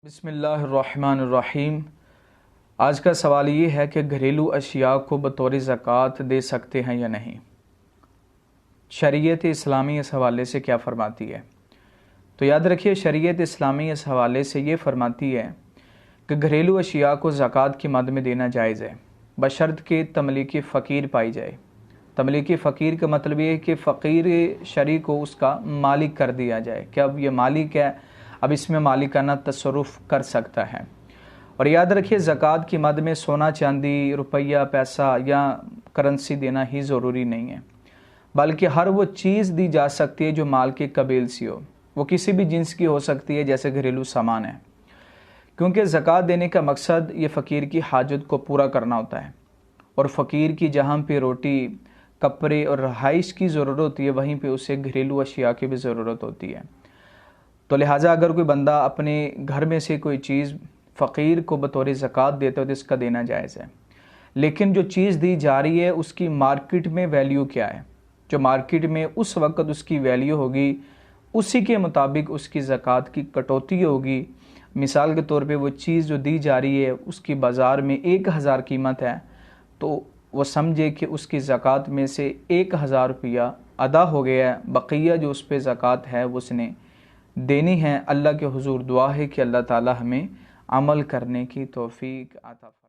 بسم اللہ الرحمن الرحیم۔ آج کا سوال یہ ہے کہ گھریلو اشیاء کو بطور زکوٰۃ دے سکتے ہیں یا نہیں۔ شریعت اسلامی اس حوالے سے کیا فرماتی ہے؟ تو یاد رکھیے، شریعت اسلامی اس حوالے سے یہ فرماتی ہے کہ گھریلو اشیاء کو زکوٰۃ کی مد میں دینا جائز ہے، بشرط کہ تملیک فقیر پائی جائے۔ تملیک فقیر کا مطلب یہ ہے کہ فقیر شرعی کو اس کا مالک کر دیا جائے کہ اب یہ مالک ہے، اب اس میں مالکانہ تصرف کر سکتا ہے۔ اور یاد رکھیے، زکوٰۃ کی مد میں سونا چاندی، روپیہ، پیسہ یا کرنسی دینا ہی ضروری نہیں ہے، بلکہ ہر وہ چیز دی جا سکتی ہے جو مال کے قبیل سی ہو۔ وہ کسی بھی جنس کی ہو سکتی ہے، جیسے گھریلو سامان ہے، کیونکہ زکوٰۃ دینے کا مقصد یہ فقیر کی حاجت کو پورا کرنا ہوتا ہے، اور فقیر کی جہاں پہ روٹی، کپڑے اور رہائش کی ضرورت ہوتی ہے، وہیں پہ اسے گھریلو اشیاء کی بھی ضرورت ہوتی ہے۔ تو لہٰذا اگر کوئی بندہ اپنے گھر میں سے کوئی چیز فقیر کو بطور زکوٰۃ دیتا ہے تو اس کا دینا جائز ہے، لیکن جو چیز دی جا رہی ہے اس کی مارکیٹ میں ویلیو کیا ہے، جو مارکیٹ میں اس وقت اس کی ویلیو ہوگی، اسی کے مطابق اس کی زکوٰۃ کی کٹوتی ہوگی۔ مثال کے طور پہ وہ چیز جو دی جا رہی ہے اس کی بازار میں 1000 قیمت ہے، تو وہ سمجھے کہ اس کی زکوٰۃ میں سے 1000 روپیہ ادا ہو گیا ہے، بقیہ جو اس پہ زکوٰۃ ہے وہ اس نے دینی ہے۔ اللہ کے حضور دعا ہے کہ اللہ تعالی ہمیں عمل کرنے کی توفیق عطا فرمائے۔